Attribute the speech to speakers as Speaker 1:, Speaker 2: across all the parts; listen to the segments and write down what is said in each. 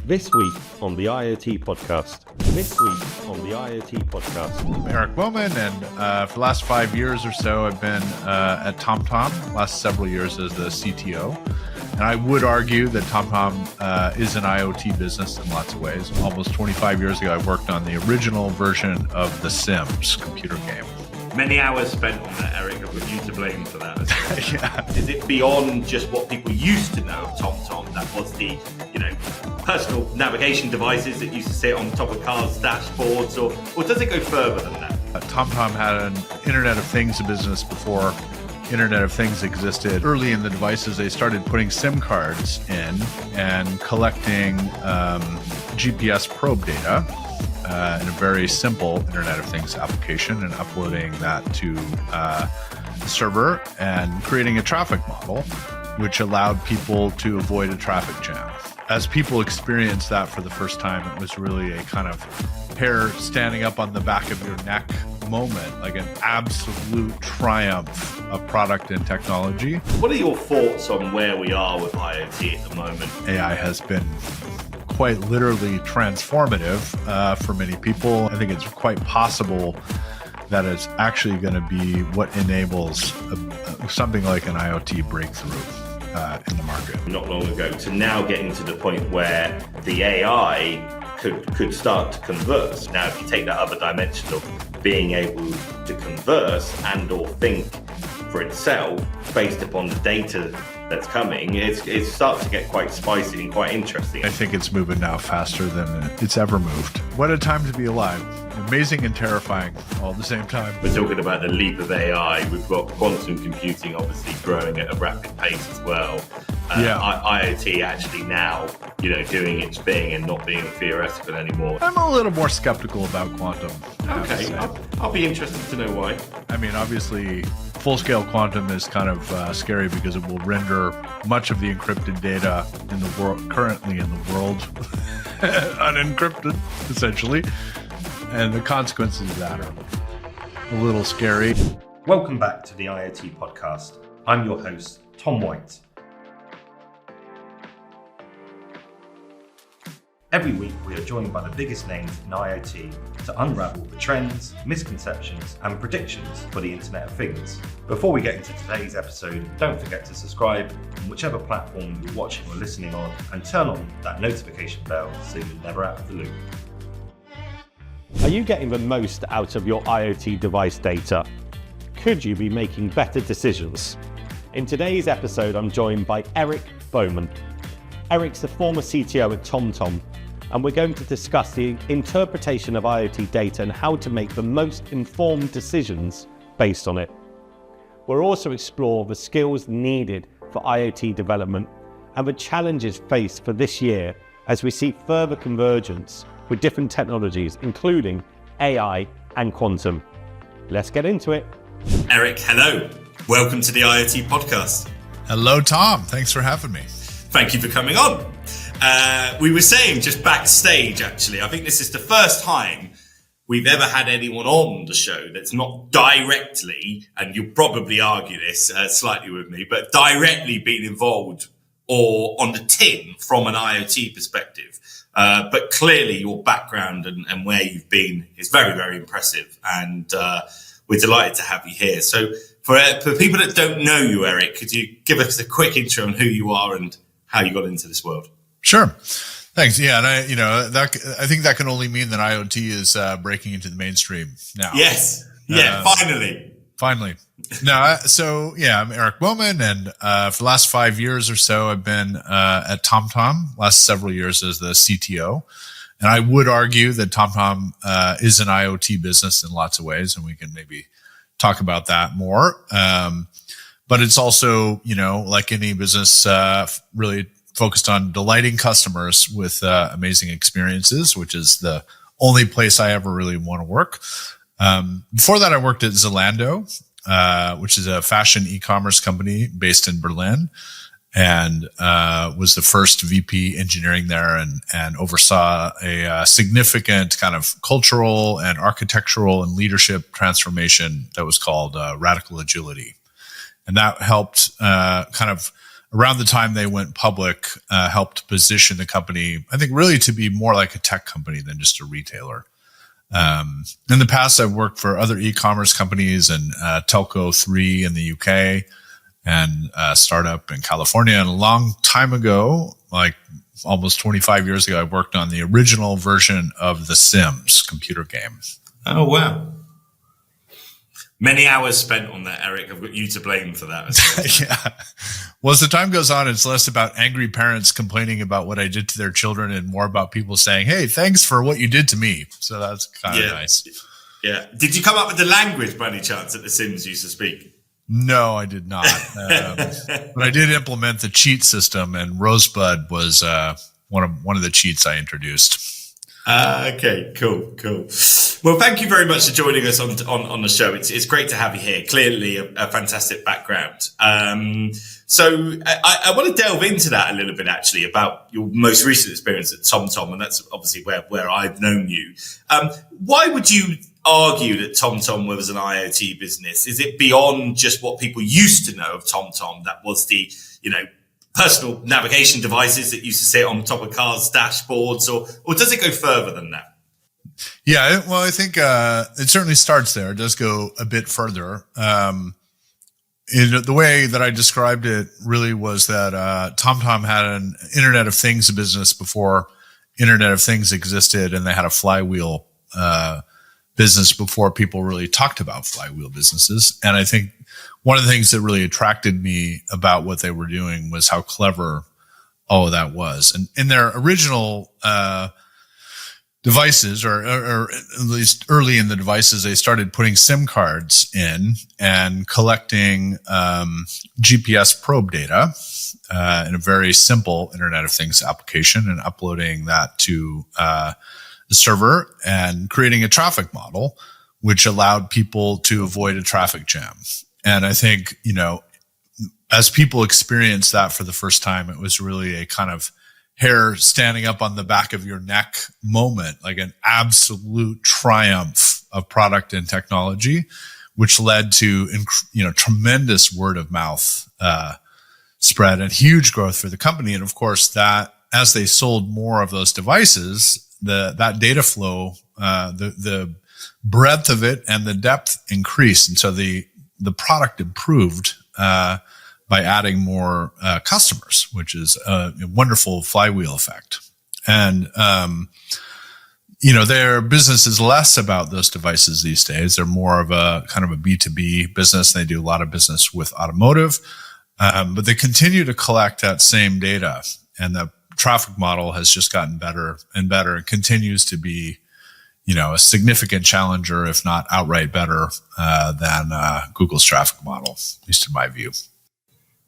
Speaker 1: This week on the IoT Podcast.
Speaker 2: I'm Eric Bowman, and for the last 5 years or so, I've been at TomTom, last several years as the CTO. And I would argue that TomTom is an IoT business in lots of ways. Almost 25 years ago, I worked on the original version of The Sims computer game.
Speaker 3: Many hours spent on that, Eric, with you to blame for that.
Speaker 2: Yeah.
Speaker 3: Is it beyond just what people used to know of TomTom? That was the, personal navigation devices that used to sit on top of cars' dashboards, or does it go further than that?
Speaker 2: TomTom had an Internet of Things business before Internet of Things existed. Early in the devices, they started putting SIM cards in and collecting GPS probe data in a very simple Internet of Things application and uploading that to the server and creating a traffic model, which allowed people to avoid a traffic jam. As people experienced that for the first time, it was really a kind of hair standing up on the back of your neck moment, like an absolute triumph of product and technology.
Speaker 3: What are your thoughts on where we are with IoT at the moment?
Speaker 2: AI has been quite literally transformative for many people. I think it's quite possible that it's actually going to be what enables something like an IoT breakthrough in the market.
Speaker 3: Not long ago to now getting to the point where the AI could start to converse. Now, if you take that other dimension of being able to converse and or think for itself based upon the data that's coming, it starts to get quite spicy and quite interesting.
Speaker 2: I think it's moving now faster than it's ever moved. What a time to be alive. Amazing and terrifying all at the same time.
Speaker 3: We're talking about the leap of AI. We've got quantum computing obviously growing at a rapid pace as well. IoT actually now, doing its thing and not being theoretical anymore.
Speaker 2: I'm a little more skeptical about quantum.
Speaker 3: Okay, I'll be interested to know why.
Speaker 2: I mean, obviously, full-scale quantum is kind of scary because it will render much of the encrypted data in the world currently in the world unencrypted, essentially. And the consequences of that are a little scary.
Speaker 1: Welcome back to the IoT Podcast. I'm your host, Tom White. Every week, we are joined by the biggest names in IoT to unravel the trends, misconceptions, and predictions for the Internet of Things. Before we get into today's episode, don't forget to subscribe on whichever platform you're watching or listening on, and turn on that notification bell so you're never out of the loop. Are you getting the most out of your IoT device data? Could you be making better decisions? In today's episode, I'm joined by Eric Bowman. Eric's the former CTO at TomTom, and we're going to discuss the interpretation of IoT data and how to make the most informed decisions based on it. We'll also explore the skills needed for IoT development and the challenges faced for this year as we see further convergence with different technologies, including AI and quantum. Let's get into it.
Speaker 3: Eric, hello. Welcome to the IoT Podcast.
Speaker 2: Hello, Tom. Thanks for having me.
Speaker 3: Thank you for coming on. We were saying just backstage, actually, I think this is the first time we've ever had anyone on the show that's not directly, and you'll probably argue this slightly with me, but directly been involved or on the tin from an IoT perspective. But clearly your background and where you've been is very, very impressive. And we're delighted to have you here. So for people that don't know you, Eric, could you give us a quick intro on who you are and how you got into this world?
Speaker 2: Sure. Thanks. Yeah. And I think that can only mean that IoT is breaking into the mainstream now.
Speaker 3: Yes. Yeah. Finally.
Speaker 2: No. I'm Eric Bowman, and for the last 5 years or so, I've been at TomTom, last several years as the CTO. And I would argue that TomTom is an IoT business in lots of ways, and we can maybe talk about that more. But it's also, like any business, really focused on delighting customers with amazing experiences, which is the only place I ever really want to work. Before that, I worked at Zalando, which is a fashion e-commerce company based in Berlin, and was the first VP engineering there, and oversaw a significant kind of cultural and architectural and leadership transformation that was called radical agility. And that helped kind of around the time they went public, helped position the company, I think, really to be more like a tech company than just a retailer. In the past, I've worked for other e-commerce companies and Telco3 in the UK and a startup in California. And a long time ago, like almost 25 years ago, I worked on the original version of The Sims computer game.
Speaker 3: Oh, wow. Many hours spent on that, Eric. I've got you to blame for that.
Speaker 2: Yeah. Well, as the time goes on, it's less about angry parents complaining about what I did to their children and more about people saying, hey, thanks for what you did to me. So that's kind of nice.
Speaker 3: Yeah. Did you come up with the language by any chance that the Sims used to speak?
Speaker 2: No, I did not. But I did implement the cheat system, and Rosebud was one of the cheats I introduced.
Speaker 3: Okay, cool. Well, thank you very much for joining us on the show. It's great to have you here. Clearly a fantastic background. So I want to delve into that a little bit, actually, about your most recent experience at TomTom, and that's obviously where I've known you. Why would you argue that TomTom was an IoT business? Is it beyond just what people used to know of TomTom? That was the, personal navigation devices that used to sit on top of cars' dashboards, or does it go further than that?
Speaker 2: Yeah, well, I think it certainly starts there. It does go a bit further. The way that I described it really was that TomTom had an Internet of Things business before Internet of Things existed, and they had a flywheel business before people really talked about flywheel businesses. And I think one of the things that really attracted me about what they were doing was how clever all of that was. And in their original devices, or at least early in the devices, they started putting SIM cards in and collecting GPS probe data in a very simple Internet of Things application and uploading that to the server and creating a traffic model, which allowed people to avoid a traffic jam. And I think, as people experienced that for the first time, it was really a kind of hair standing up on the back of your neck moment, like an absolute triumph of product and technology, which led to, tremendous word of mouth spread and huge growth for the company. And of course, that as they sold more of those devices, that data flow, the breadth of it and the depth increased. And so the product improved by adding more customers, which is a wonderful flywheel effect. And, their business is less about those devices these days. They're more of a kind of a B2B business. They do a lot of business with automotive, but they continue to collect that same data. And the traffic model has just gotten better and better and continues to be a significant challenger, if not outright better than Google's traffic model, at least in my view.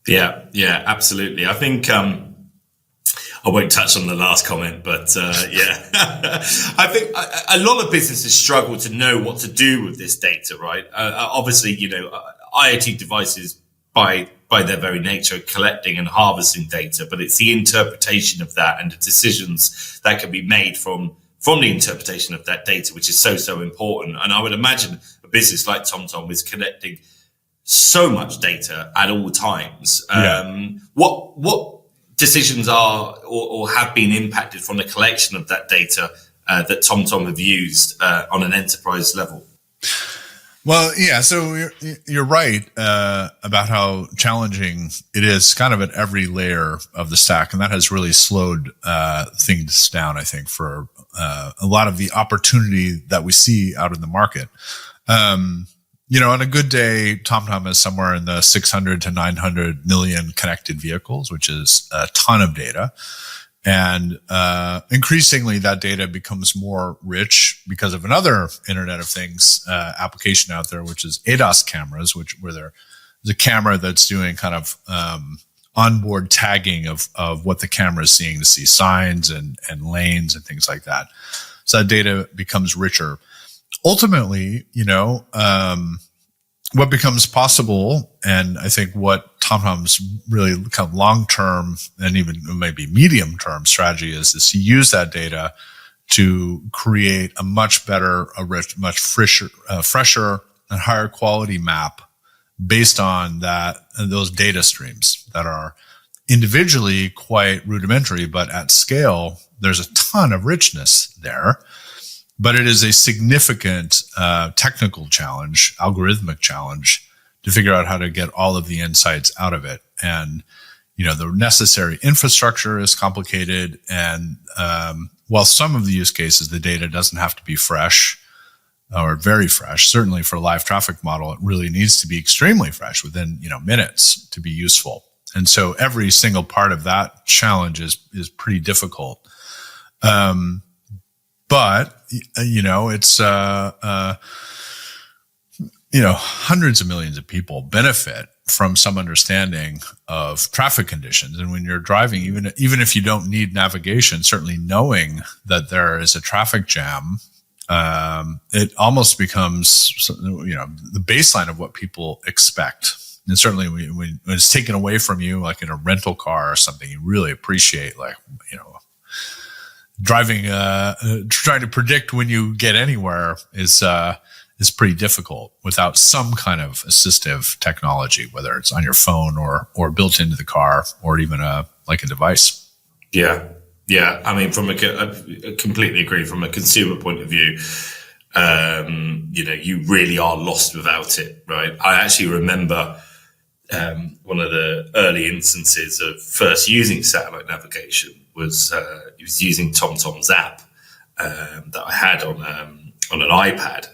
Speaker 3: Yeah, absolutely. I think I won't touch on the last comment, but I think a lot of businesses struggle to know what to do with this data, right? Obviously, IoT devices by their very nature collecting and harvesting data, but it's the interpretation of that and the decisions that can be made from the interpretation of that data, which is so important. And I would imagine a business like TomTom is collecting so much data at all times. What decisions are or have been impacted from the collection of that data that TomTom have used on an enterprise level?
Speaker 2: Well, yeah, so you're right about how challenging it is kind of at every layer of the stack. And that has really slowed things down, I think, for a lot of the opportunity that we see out in the market. On a good day, TomTom is somewhere in the 600 to 900 million connected vehicles, which is a ton of data. And increasingly, that data becomes more rich because of another Internet of Things application out there, which is ADAS cameras, where there's a camera that's doing kind of onboard tagging of what the camera is seeing to see signs and lanes and things like that. So that data becomes richer. Ultimately, what becomes possible, and I think what TomTom's really kind of long-term and even maybe medium-term strategy is to use that data to create a much better, much fresher and higher quality map based on those data streams that are individually quite rudimentary, but at scale, there's a ton of richness there. But it is a significant technical challenge, algorithmic challenge, to figure out how to get all of the insights out of it. And, the necessary infrastructure is complicated. And while some of the use cases, the data doesn't have to be fresh or very fresh, certainly for a live traffic model, it really needs to be extremely fresh within, minutes to be useful. And so every single part of that challenge is pretty difficult. But, it's, hundreds of millions of people benefit from some understanding of traffic conditions. And when you're driving, even if you don't need navigation, certainly knowing that there is a traffic jam, it almost becomes, the baseline of what people expect. And certainly when it's taken away from you, like in a rental car or something, you really appreciate, like, driving, trying to predict when you get anywhere is pretty difficult without some kind of assistive technology, whether it's on your phone or built into the car or even a device.
Speaker 3: Yeah. Yeah. I mean, I completely agree from a consumer point of view. You really are lost without it, right? I actually remember, one of the early instances of first using satellite navigation was using TomTom's app that I had on an iPad,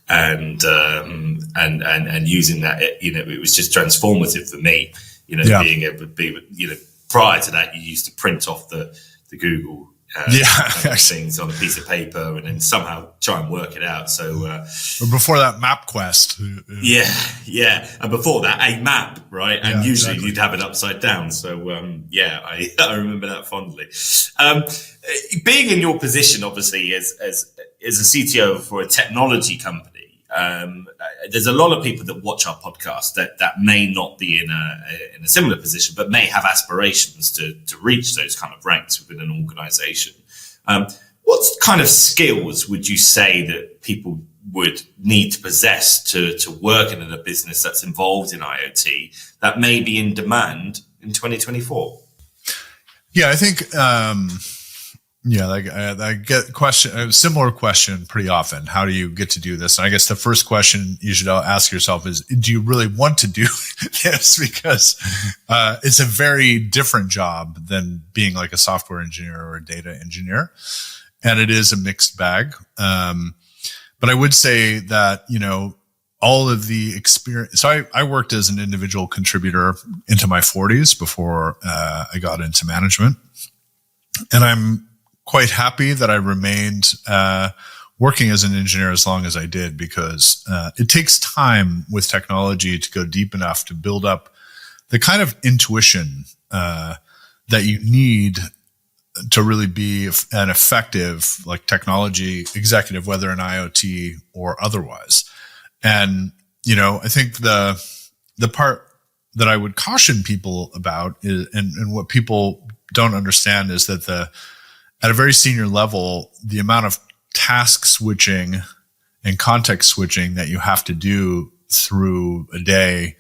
Speaker 3: and using that. It was just transformative for me. Being able to be. Prior to that, you used to print off the Google things on a piece of paper and then somehow try and work it out. So
Speaker 2: before that, MapQuest.
Speaker 3: Yeah. And before that, a map, right? And usually you'd have it upside down. So I remember that fondly. Being in your position, obviously, as a CTO for a technology company, there's a lot of people that watch our podcast that may not be in a similar position, but may have aspirations to reach those kind of ranks within an organization. What kind of skills would you say that people would need to possess to work in a business that's involved in IoT that may be in demand in 2024?
Speaker 2: Yeah, I think, I get a similar question pretty often. How do you get to do this? And I guess the first question you should ask yourself is, do you really want to do this? Because it's a very different job than being like a software engineer or a data engineer. And it is a mixed bag. But I would say that, all of the experience. So I worked as an individual contributor into my 40s before I got into management. And I'm quite happy that I remained working as an engineer as long as I did, because it takes time with technology to go deep enough to build up the kind of intuition that you need to really be an effective technology executive, whether in IoT or otherwise. And, I think the part that I would caution people about is, and what people don't understand is that at a very senior level, the amount of task switching and context switching that you have to do through a day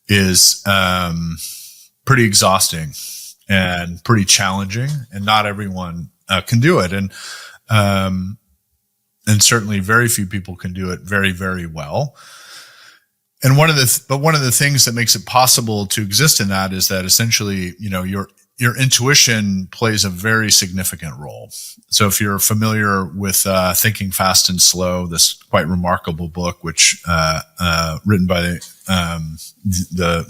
Speaker 2: is pretty exhausting and pretty challenging, and not everyone can do it. And certainly very few people can do it very, very well. And one of the things that makes it possible to exist in that is that essentially, your intuition plays a very significant role. So if you're familiar with Thinking Fast and Slow, this quite remarkable book, which written by the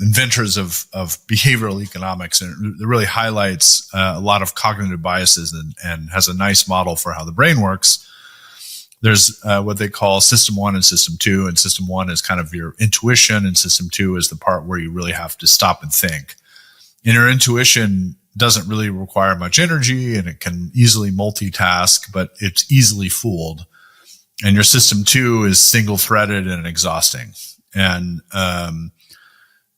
Speaker 2: inventors of behavioral economics, and it really highlights a lot of cognitive biases and has a nice model for how the brain works. There's what they call System 1 and System 2, and System 1 is kind of your intuition, and System 2 is the part where you really have to stop and think. And your intuition doesn't really require much energy, and it can easily multitask, but it's easily fooled. And your System 2 is single-threaded and exhausting. And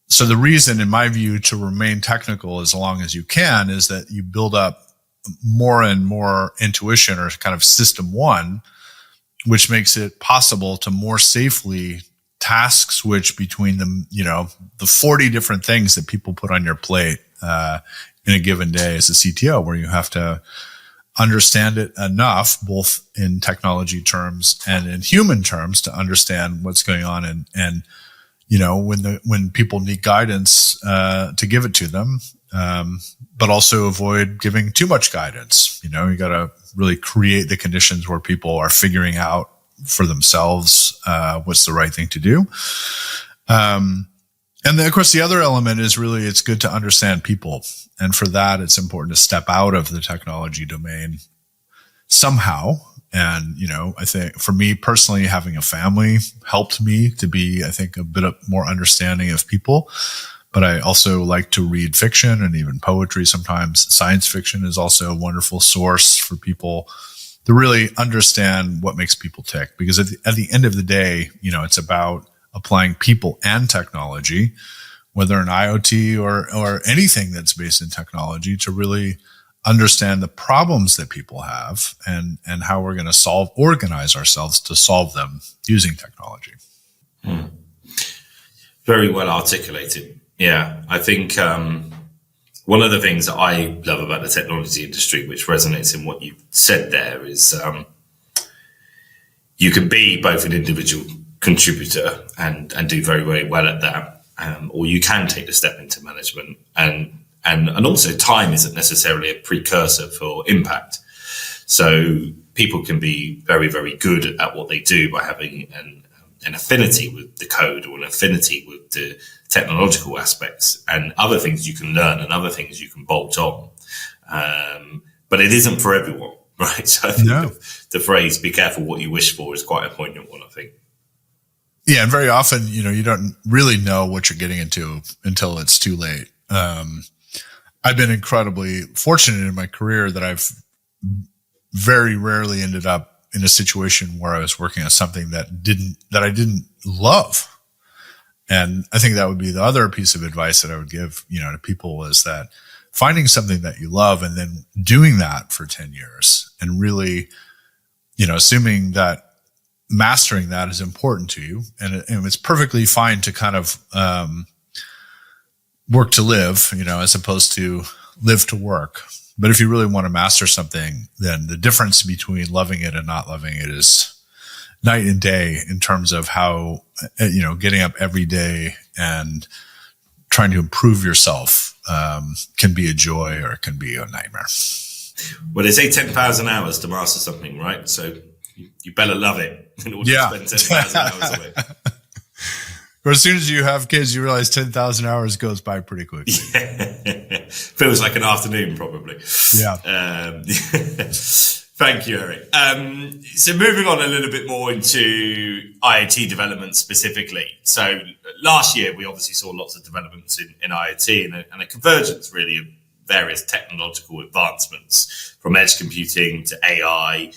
Speaker 2: so the reason, in my view, to remain technical as long as you can is that you build up more and more intuition, or kind of System 1, which makes it possible to more safely task switch between the 40 different things that people put on your plate in a given day as a CTO, where you have to understand it enough, both in technology terms and in human terms, to understand what's going on, and when people need guidance, to give it to them, but also avoid giving too much guidance. You got to really create the conditions where people are figuring out for themselves what's the right thing to do. And then, of course, the other element is really, it's good to understand people. And for that, it's important to step out of the technology domain somehow. And, I think for me personally, having a family helped me to be, I think, a bit more understanding of people. But I also like to read fiction and even poetry sometimes. Science fiction is also a wonderful source for people to really understand what makes people tick. Because at the end of the day, it's about applying people and technology, whether in IoT or anything that's based in technology, to really understand the problems that people have and how we're going to organize ourselves to solve them using technology.
Speaker 3: Very well articulated. Yeah, I think one of the things that I love about the technology industry, which resonates in what you said there, is you can be both an individual contributor and do very, very well at that, or you can take the step into management, and also time isn't necessarily a precursor for impact. So people can be very, very good at what they do by having an affinity with the code or an affinity with the technological aspects, and other things you can learn and other things you can bolt on. But it isn't for everyone, right? So I think the phrase "be careful what you wish for" is quite a poignant one, I think.
Speaker 2: Yeah, and very often, you don't really know what you're getting into until it's too late. I've been incredibly fortunate in my career that I've very rarely ended up in a situation where I was working on something that I didn't love. And I think that would be the other piece of advice that I would give, to people, is that finding something that you love and then doing that for 10 years and really, assuming that mastering that is important to you, and it's perfectly fine to kind of work to live, as opposed to live to work. But if you really want to master something, then the difference between loving it and not loving it is night and day in terms of how, getting up every day and trying to improve yourself can be a joy or it can be a nightmare.
Speaker 3: Well, they say 10,000 hours to master something, right? So you better love it in order to spend 10,000 hours of it.
Speaker 2: Or as soon as you have kids, you realize 10,000 hours goes by pretty quickly.
Speaker 3: Yeah. Feels like an afternoon, probably.
Speaker 2: Yeah.
Speaker 3: Thank you, Eric. So moving on a little bit more into IoT development specifically. So last year, we obviously saw lots of developments in IoT and a convergence really of various technological advancements, from edge computing to AI,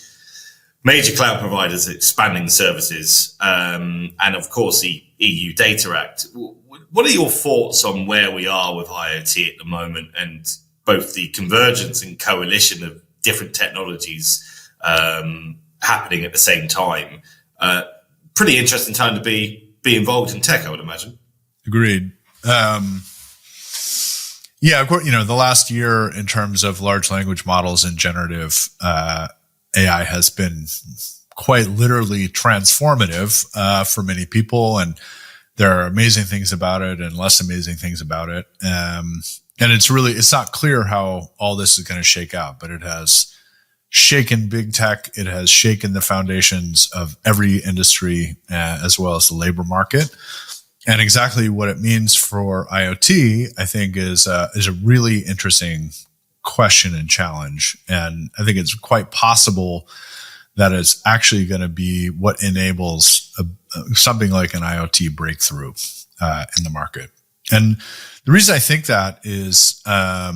Speaker 3: major cloud providers expanding services, and of course the EU Data Act. What are your thoughts on where we are with IoT at the moment, and both the convergence and coalition of different technologies happening at the same time? Pretty interesting time to be involved in tech, I would imagine.
Speaker 2: Agreed. Yeah, of course, the last year in terms of large language models and generative AI has been quite literally transformative for many people, and there are amazing things about it and less amazing things about it. And it's not clear how all this is going to shake out, but it has shaken big tech. It has shaken the foundations of every industry, as well as the labor market. And exactly what it means for IoT, I think, is a really interesting question and challenge. And I think it's quite possible that it's actually going to be what enables something like an IoT breakthrough in the market. And the reason I think that is that,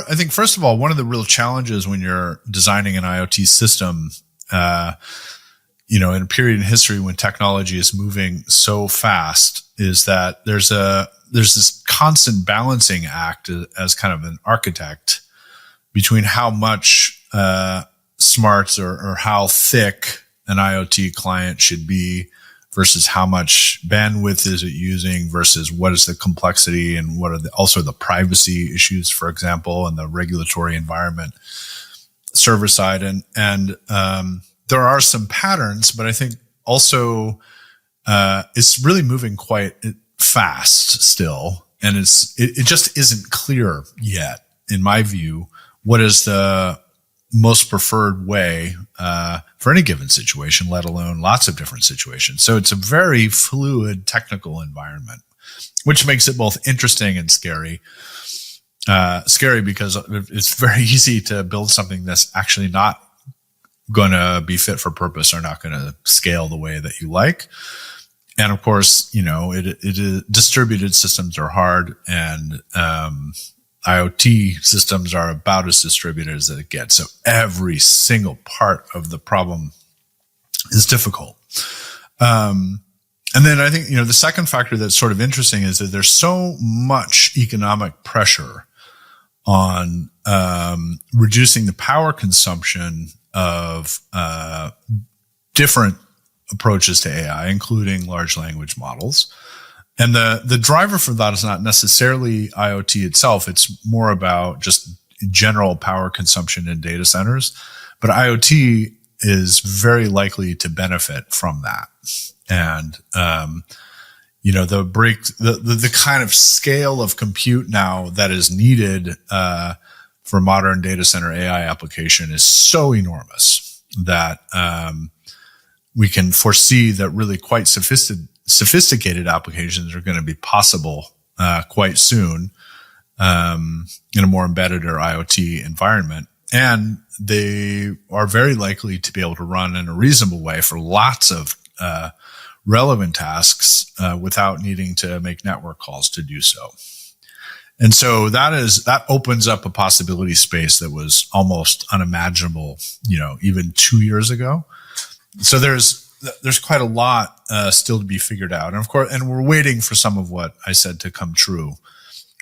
Speaker 2: I think, first of all, one of the real challenges when you're designing an IoT system, in a period in history when technology is moving so fast, is that there's this constant balancing act as kind of an architect between how much smarts or how thick an IoT client should be versus how much bandwidth is it using versus what is the complexity and what are also the privacy issues, for example, and the regulatory environment server side. And there are some patterns, but I think also it's really moving quite fast still. And it just isn't clear yet, in my view, what is the most preferred way for any given situation, let alone lots of different situations. So it's a very fluid technical environment, which makes it both interesting and scary. Scary because it's very easy to build something that's actually not going to be fit for purpose or not going to scale the way that you like. And of course, distributed systems are hard, and IoT systems are about as distributed as it gets. So every single part of the problem is difficult. And then I think, the second factor that's sort of interesting is that there's so much economic pressure on reducing the power consumption of different approaches to AI, including large language models. And the driver for that is not necessarily IoT itself. It's more about just general power consumption in data centers. But IoT is very likely to benefit from that. And, the kind of scale of compute now that is needed for modern data center AI application is so enormous that we can foresee that really quite sophisticated applications are going to be possible quite soon in a more embedded or IoT environment. And they are very likely to be able to run in a reasonable way for lots of relevant tasks without needing to make network calls to do so. And so that opens up a possibility space that was almost unimaginable, even 2 years ago. So there's quite a lot still to be figured out, and of course, and we're waiting for some of what I said to come true.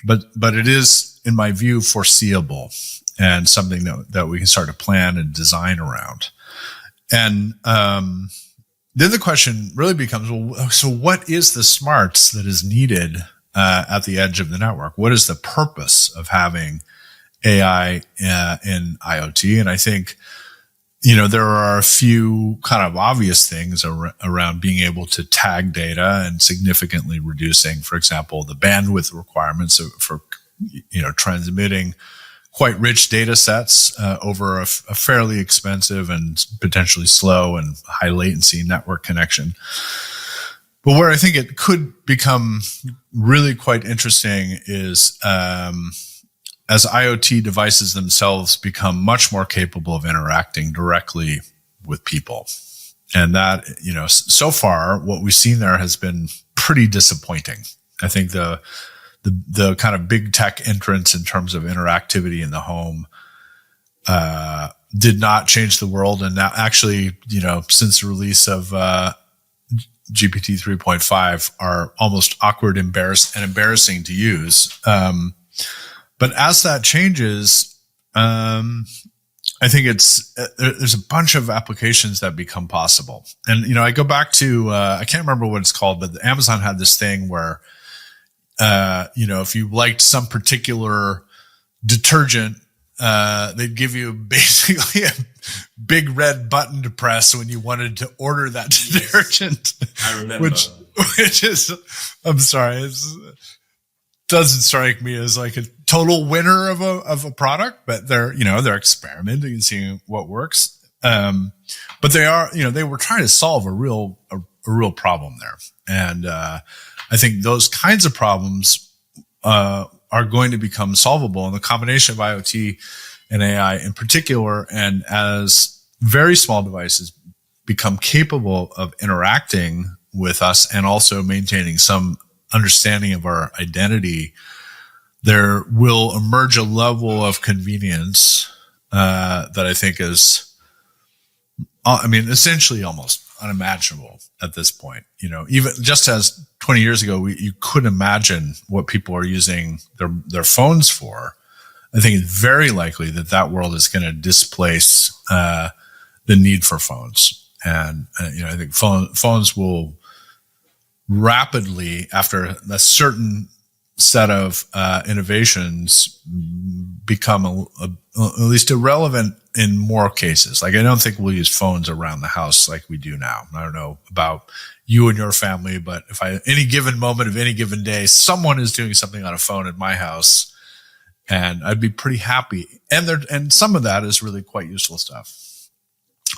Speaker 2: But it is, in my view, foreseeable and something that we can start to plan and design around. And then the question really becomes, well, so what is the smarts that is needed at the edge of the network? What is the purpose of having AI in IoT? And I think, there are a few kind of obvious things around being able to tag data and significantly reducing, for example, the bandwidth requirements for, transmitting quite rich data sets over a fairly expensive and potentially slow and high latency network connection. But where I think it could become really quite interesting is as IoT devices themselves become much more capable of interacting directly with people. And that, so far, what we've seen there has been pretty disappointing. I think the kind of big tech entrance in terms of interactivity in the home did not change the world. And now actually, since the release of GPT 3.5 are almost awkward, embarrassing to use. But as that changes, I think there's a bunch of applications that become possible. And, I go back to, I can't remember what it's called, but Amazon had this thing where, if you liked some particular detergent, they'd give you basically a big red button to press when you wanted to order that detergent.
Speaker 3: I remember.
Speaker 2: Which is, I'm sorry, doesn't strike me as like a total winner of a product, but they're experimenting and seeing what works. But they were trying to solve a real problem there. And, I think those kinds of problems, are going to become solvable. And the combination of IoT and AI in particular, and as very small devices become capable of interacting with us and also maintaining some understanding of our identity, there will emerge a level of convenience that I think is, essentially almost unimaginable at this point. Even just as 20 years ago, you couldn't imagine what people are using their phones for. I think it's very likely that world is going to displace the need for phones. And I think phones will rapidly after a certain set of innovations become at least irrelevant in more cases. Like, I don't think we'll use phones around the house like we do now. I don't know about you and your family, but if any given moment of any given day, someone is doing something on a phone at my house, and I'd be pretty happy. And some of that is really quite useful stuff.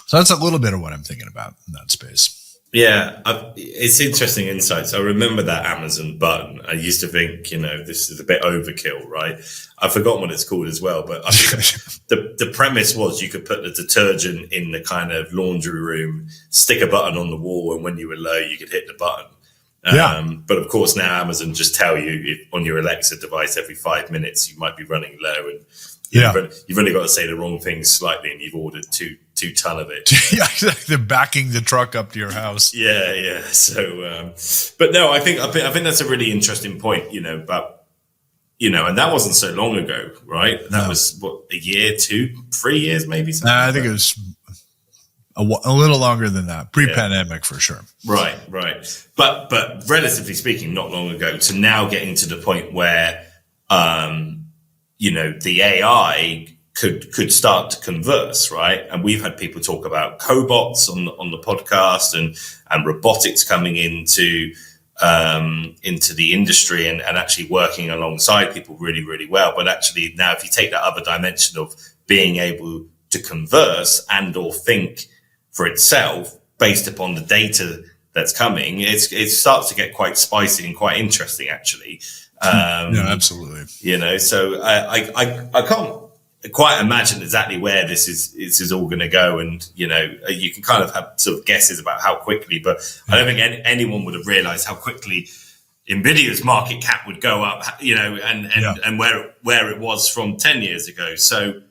Speaker 2: So that's a little bit of what I'm thinking about in that space.
Speaker 3: Yeah, it's interesting insights. I remember that Amazon button. I used to think, this is a bit overkill, right? I've forgotten what it's called as well, but I think the premise was you could put the detergent in the kind of laundry room, stick a button on the wall, and when you were low, you could hit the button. But of course, now Amazon just tell you on your Alexa device every 5 minutes you might be running low, and you've only got to say the wrong thing slightly, and you've ordered two ton of it.
Speaker 2: Yeah, exactly. Backing the truck up to your house.
Speaker 3: Yeah. So, but no, I think that's a really interesting point. But and that wasn't so long ago, right? That was what, a year, 2, 3 years, maybe.
Speaker 2: I think it was a little longer than that, pre-pandemic for sure.
Speaker 3: Right. But relatively speaking, not long ago to now getting to the point where, the AI could start to converse, right? And we've had people talk about cobots on the podcast and robotics coming into the industry and actually working alongside people really, really well. But actually now, if you take that other dimension of being able to converse and or think for itself based upon the data that's coming, it starts to get quite spicy and quite interesting, actually.
Speaker 2: Yeah, absolutely.
Speaker 3: So I can't quite imagine exactly where this is all going to go, and you can kind of have sort of guesses about how quickly, but I don't think anyone would have realized how quickly Nvidia's market cap would go up, and where it was from 10 years ago. So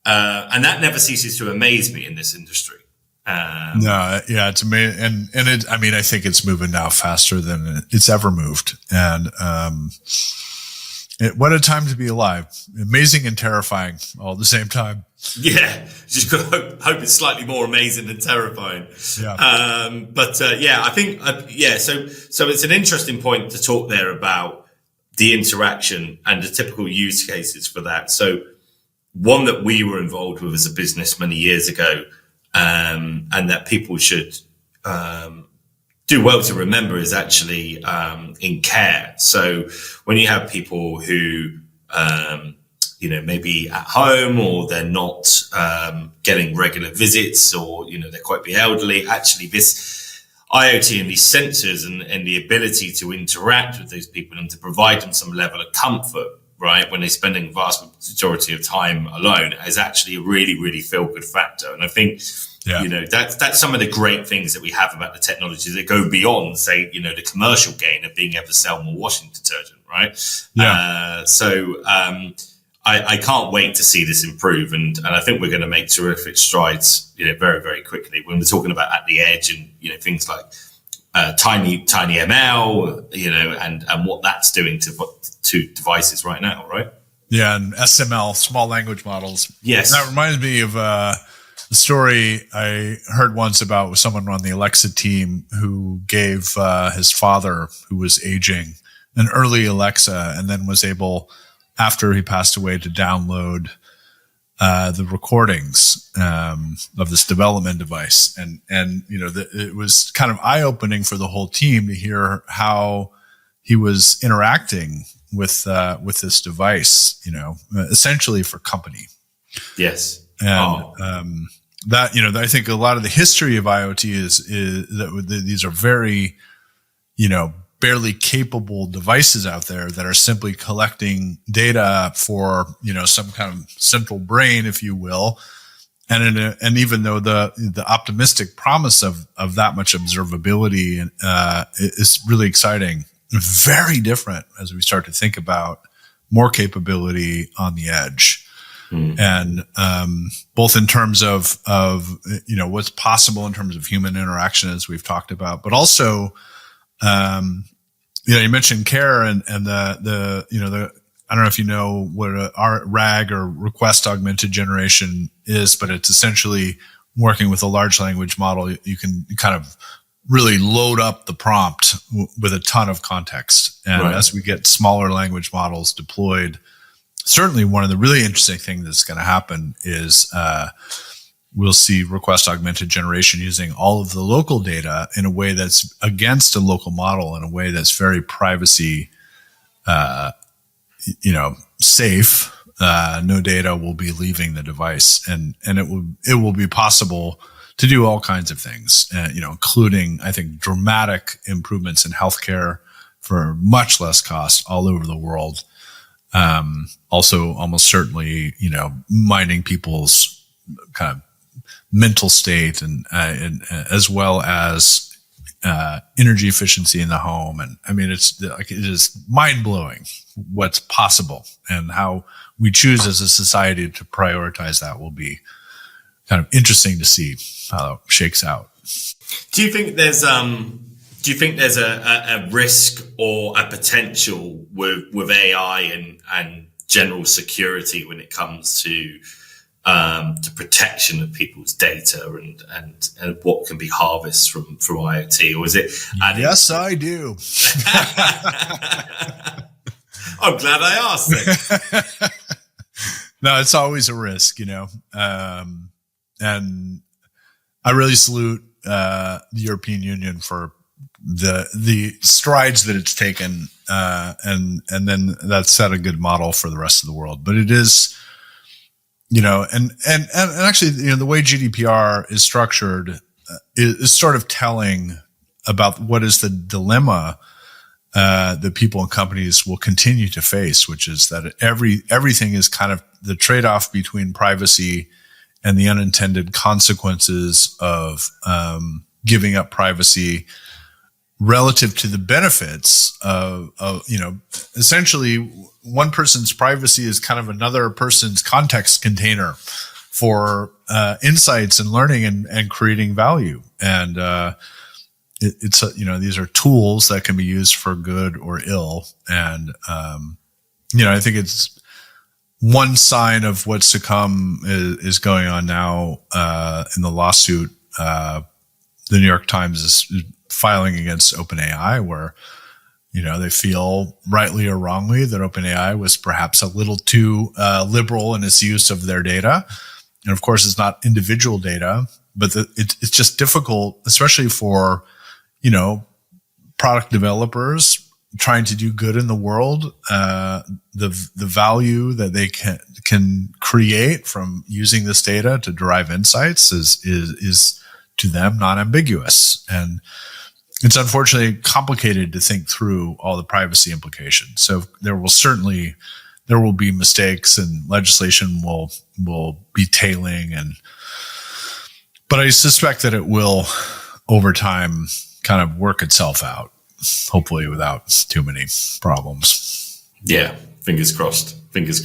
Speaker 3: and that never ceases to amaze me in this industry.
Speaker 2: It's amazing, and I think it's moving now faster than it's ever moved, and what a time to be alive! Amazing and terrifying all at the same time.
Speaker 3: Yeah, just gotta hope it's slightly more amazing than terrifying.
Speaker 2: Yeah.
Speaker 3: I think So it's an interesting point to talk there about the interaction and the typical use cases for that. So one that we were involved with as a business many years ago, and that people should do well to remember, is actually in care. So when you have people who, maybe at home, or they're not getting regular visits, or, they're quite the elderly, actually this IoT and these sensors and the ability to interact with those people and to provide them some level of comfort, right, when they're spending the vast majority of time alone, is actually a really, really feel-good factor. And I think, that's some of the great things that we have about the technology that go beyond, say, the commercial gain of being able to sell more washing detergent, right?
Speaker 2: Yeah.
Speaker 3: I can't wait to see this improve, and I think we're going to make terrific strides, very, very quickly when we're talking about at the edge and things like tiny ML, and what that's doing to devices right now, right?
Speaker 2: Yeah, and SML, small language models.
Speaker 3: Yes,
Speaker 2: that reminds me of the story I heard once about someone on the Alexa team who gave his father, who was aging, an early Alexa, and then was able, after he passed away, to download the recordings of this development device, and it was kind of eye-opening for the whole team to hear how he was interacting with this device, essentially for company.
Speaker 3: Yes.
Speaker 2: And that, I think a lot of the history of IoT is that these are very, barely capable devices out there that are simply collecting data for, some kind of central brain, if you will. And even though the optimistic promise of that much observability is really exciting, very different as we start to think about more capability on the edge. And both in terms of what's possible in terms of human interaction, as we've talked about, but also you mentioned care and the I don't know if you know what our RAG, or request augmented generation, is, but it's essentially working with a large language model. You can kind of really load up the prompt with a ton of context. And as we get smaller language models deployed, certainly one of the really interesting things that's going to happen is we'll see request augmented generation using all of the local data in a way that's against a local model, in a way that's very privacy, safe. No data will be leaving the device, and it will be possible to do all kinds of things, including, I think, dramatic improvements in healthcare for much less cost all over the world. Also, almost certainly, minding people's kind of mental state and as well as energy efficiency in the home. And I mean, it is mind blowing what's possible, and how we choose as a society to prioritize that will be kind of interesting to see how it shakes out.
Speaker 3: Do you think there's a risk or a potential with AI and general security when it comes to protection of people's data and what can be harvested from IoT? Or is it?
Speaker 2: Yes, I do.
Speaker 3: I'm glad I asked it.
Speaker 2: No, it's always a risk, and I really salute the European Union for the strides that it's taken, and then that set a good model for the rest of the world. But it is, and actually, the way GDPR is structured is sort of telling about what is the dilemma that people and companies will continue to face, which is that everything is kind of the trade-off between privacy and the unintended consequences of giving up privacy relative to the benefits of essentially one person's privacy is kind of another person's context container for insights and learning and creating value. And it's these are tools that can be used for good or ill. And I think it's one sign of what's to come is going on now in the lawsuit. The New York Times is filing against OpenAI, where they feel rightly or wrongly that OpenAI was perhaps a little too liberal in its use of their data. And of course, it's not individual data, but it's just difficult, especially for product developers trying to do good in the world. The value that they can create from using this data to derive insights is to them non-ambiguous, and it's unfortunately complicated to think through all the privacy implications. So there will be mistakes, and legislation will be tailing, but I suspect that it will over time kind of work itself out, hopefully without too many problems.
Speaker 3: Yeah, fingers crossed. It's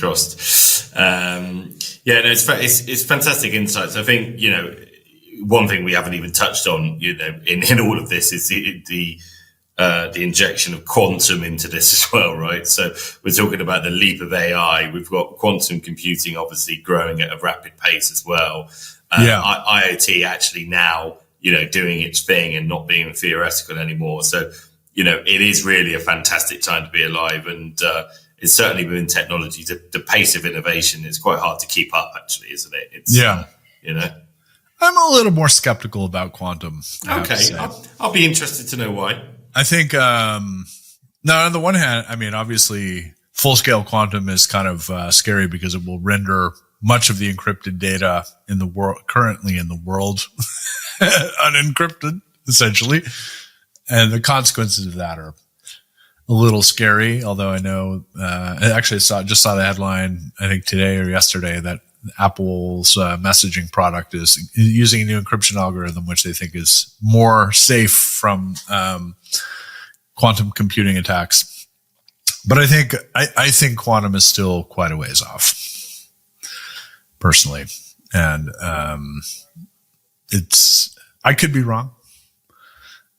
Speaker 3: fantastic insights. I think one thing we haven't even touched on, in all of this is the injection of quantum into this as well, right? So we're talking about the leap of AI. We've got quantum computing obviously growing at a rapid pace as well. IoT actually now, doing its thing and not being theoretical anymore. So, it is really a fantastic time to be alive. And it's certainly within technology, the pace of innovation is quite hard to keep up, actually, isn't it? It's,
Speaker 2: I'm a little more skeptical about quantum.
Speaker 3: Okay. I'll be interested to know why.
Speaker 2: I think, on the one hand, I mean, obviously, full-scale quantum is kind of scary because it will render much of the encrypted data currently in the world unencrypted, essentially. And the consequences of that are a little scary, although I know, actually just saw the headline, I think today or yesterday, that Apple's messaging product is using a new encryption algorithm, which they think is more safe from quantum computing attacks. But I think quantum is still quite a ways off, personally, and I could be wrong,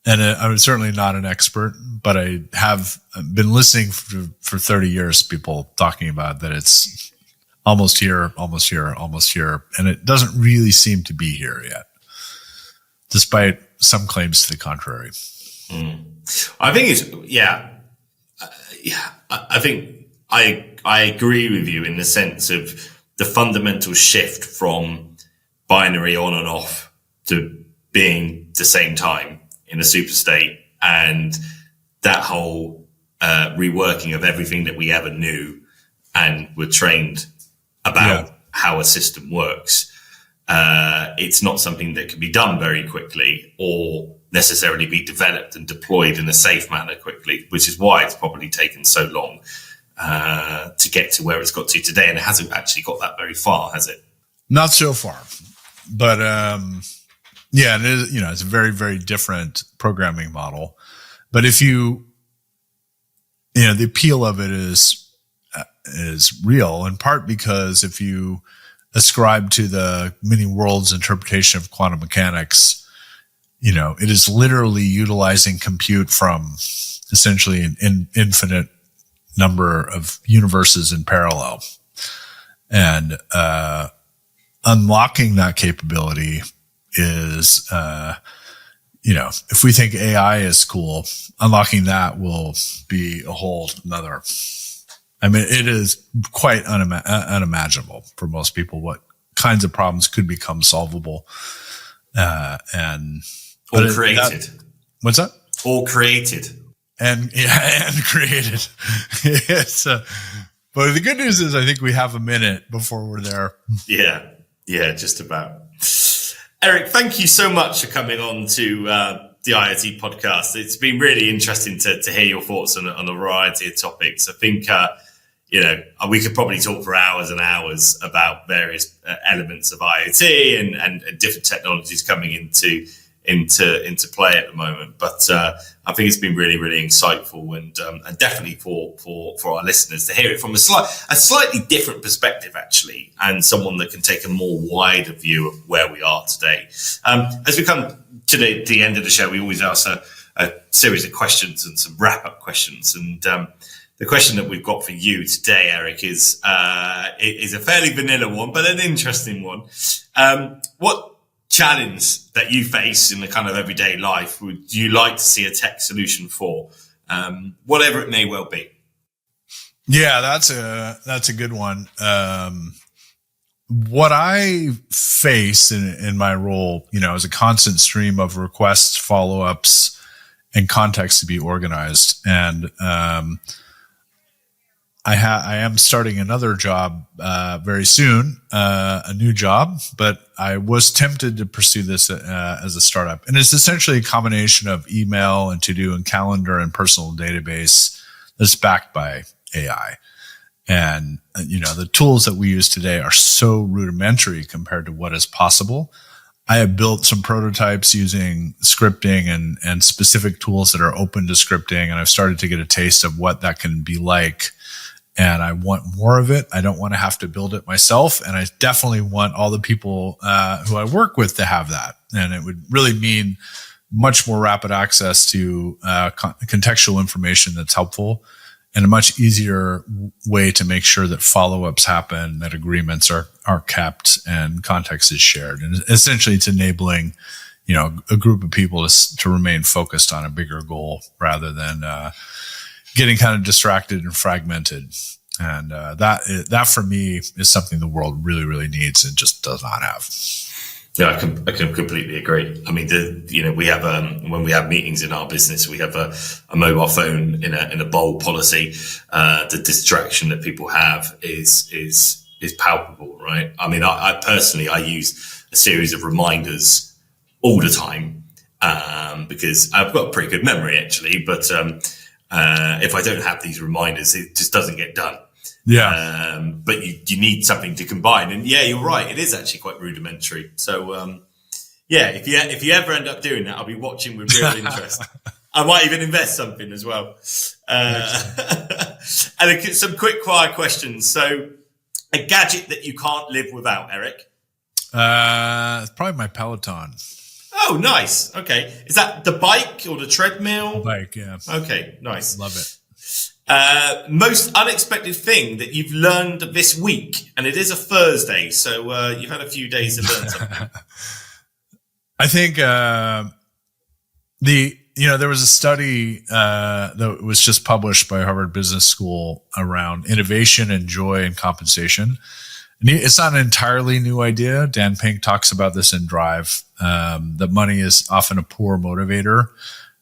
Speaker 2: and I'm certainly not an expert, but I have been listening for 30 years. People talking about that it's almost here, and it doesn't really seem to be here yet, despite some claims to the contrary.
Speaker 3: I think I think I agree with you in the sense of the fundamental shift from binary on and off to being the same time in a super state, and that whole reworking of everything that we ever knew and were trained about how a system works. It's not something that can be done very quickly or necessarily be developed and deployed in a safe manner quickly, which is why it's probably taken so long to get to where it's got to today. And it hasn't actually got that very far, has it?
Speaker 2: Not so far, but yeah, it is, it's a very, very different programming model. But if the appeal of it is real, in part because if you ascribe to the many worlds interpretation of quantum mechanics, it is literally utilizing compute from essentially an infinite number of universes in parallel. And unlocking that capability is, if we think AI is cool, unlocking that will be a whole nother. I mean, it is quite unimaginable for most people what kinds of problems could become solvable.
Speaker 3: Or created.
Speaker 2: What's that?
Speaker 3: Or created.
Speaker 2: And created. Yes. But the good news is I think we have a minute before we're there.
Speaker 3: Yeah, just about. Eric, thank you so much for coming on to the IoT podcast. It's been really interesting to hear your thoughts on a variety of topics. I think, we could probably talk for hours and hours about various elements of IoT and different technologies coming into play at the moment. But I think it's been really, really insightful and definitely for our listeners to hear it from a slightly different perspective, actually, and someone that can take a more wider view of where we are today. As we come to the end of the show, we always ask a series of questions and some wrap-up questions. And the question that we've got for you today, Eric, is a fairly vanilla one, but an interesting one. What challenge that you face in the kind of everyday life would you like to see a tech solution for, whatever it may well be?
Speaker 2: Yeah, that's a good one. What I face in my role, is a constant stream of requests, follow-ups, and context to be organized. And I am starting another job very soon, a new job, but I was tempted to pursue this as a startup. And it's essentially a combination of email and to-do and calendar and personal database that's backed by AI. And, the tools that we use today are so rudimentary compared to what is possible. I have built some prototypes using scripting and specific tools that are open to scripting, and I've started to get a taste of what that can be like. And I want more of it. I don't want to have to build it myself. And I definitely want all the people who I work with to have that. And it would really mean much more rapid access to contextual information that's helpful, and a much easier way to make sure that follow-ups happen, that agreements are kept, and context is shared. And essentially it's enabling, a group of people to remain focused on a bigger goal rather than getting kind of distracted and fragmented. And that for me is something the world really, really needs and just does not have.
Speaker 3: Yeah, I can completely agree. I mean, we have when we have meetings in our business, we have a mobile phone in a bold policy. The distraction that people have is palpable, right? I mean, I personally use a series of reminders all the time because I've got a pretty good memory, actually. But if I don't have these reminders, it just doesn't get done.
Speaker 2: Yeah.
Speaker 3: But you need something to combine. And yeah, you're right. It is actually quite rudimentary. So, if you ever end up doing that, I'll be watching with real interest. I might even invest something as well. And some quick fire questions. So a gadget that you can't live without, Eric?
Speaker 2: It's probably my Peloton.
Speaker 3: Oh, nice. Okay. Is that the bike or the treadmill?
Speaker 2: The bike, yeah.
Speaker 3: Okay, nice.
Speaker 2: Love it.
Speaker 3: Most unexpected thing that you've learned this week, and it is a Thursday, so you've had a few days to learn something.
Speaker 2: I think There was a study that was just published by Harvard Business School around innovation and joy and compensation. And it's not an entirely new idea. Dan Pink talks about this in Drive, that money is often a poor motivator.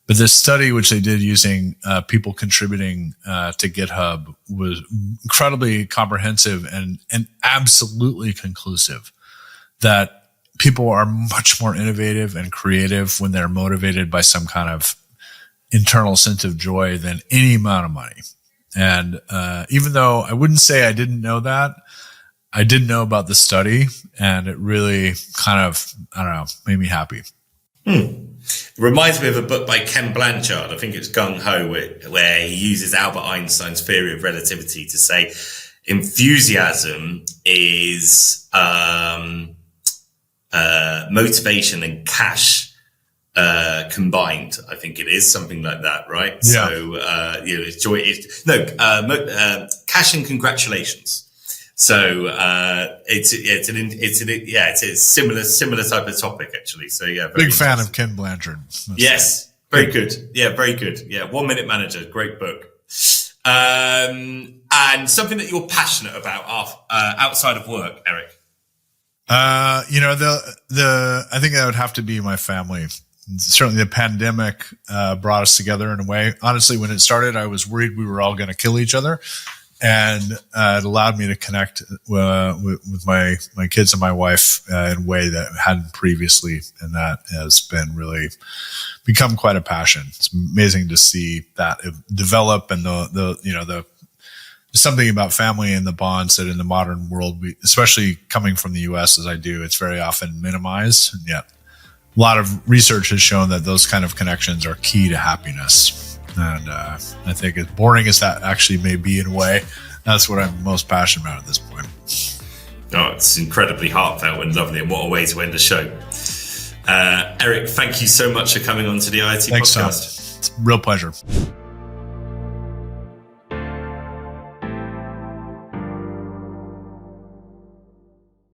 Speaker 2: But this study, which they did using people contributing to GitHub, was incredibly comprehensive and absolutely conclusive that people are much more innovative and creative when they're motivated by some kind of internal sense of joy than any amount of money. And even though I wouldn't say I didn't know that, I did know about the study, and it really kind of, made me happy.
Speaker 3: It reminds me of a book by Ken Blanchard. I think it's Gung Ho, where he uses Albert Einstein's theory of relativity to say enthusiasm is motivation and cash combined. I think it is something like that, right?
Speaker 2: Yeah.
Speaker 3: So it's joy. Cash and congratulations. So it's a similar type of topic, actually. So yeah,
Speaker 2: big fan of Ken Blanchard.
Speaker 3: Yes, very good. Yeah, very good. Yeah, 1 Minute Manager, great book. And something that you're passionate about outside of work, Eric.
Speaker 2: I think that would have to be my family. Certainly, the pandemic brought us together in a way. Honestly, when it started, I was worried we were all going to kill each other. And it allowed me to connect with my kids and my wife in a way that hadn't previously, and that has been really become quite a passion. It's amazing to see that develop, and the something about family and the bonds that in the modern world, especially coming from the U.S. as I do, it's very often minimized, and yet a lot of research has shown that those kind of connections are key to happiness. And I think as boring as that actually may be in a way, that's what I'm most passionate about at this point.
Speaker 3: Oh, it's incredibly heartfelt and lovely, and what a way to end the show. Eric, thank you so much for coming on to the IoT
Speaker 2: Thanks,
Speaker 3: podcast.
Speaker 2: Tom. It's a real pleasure.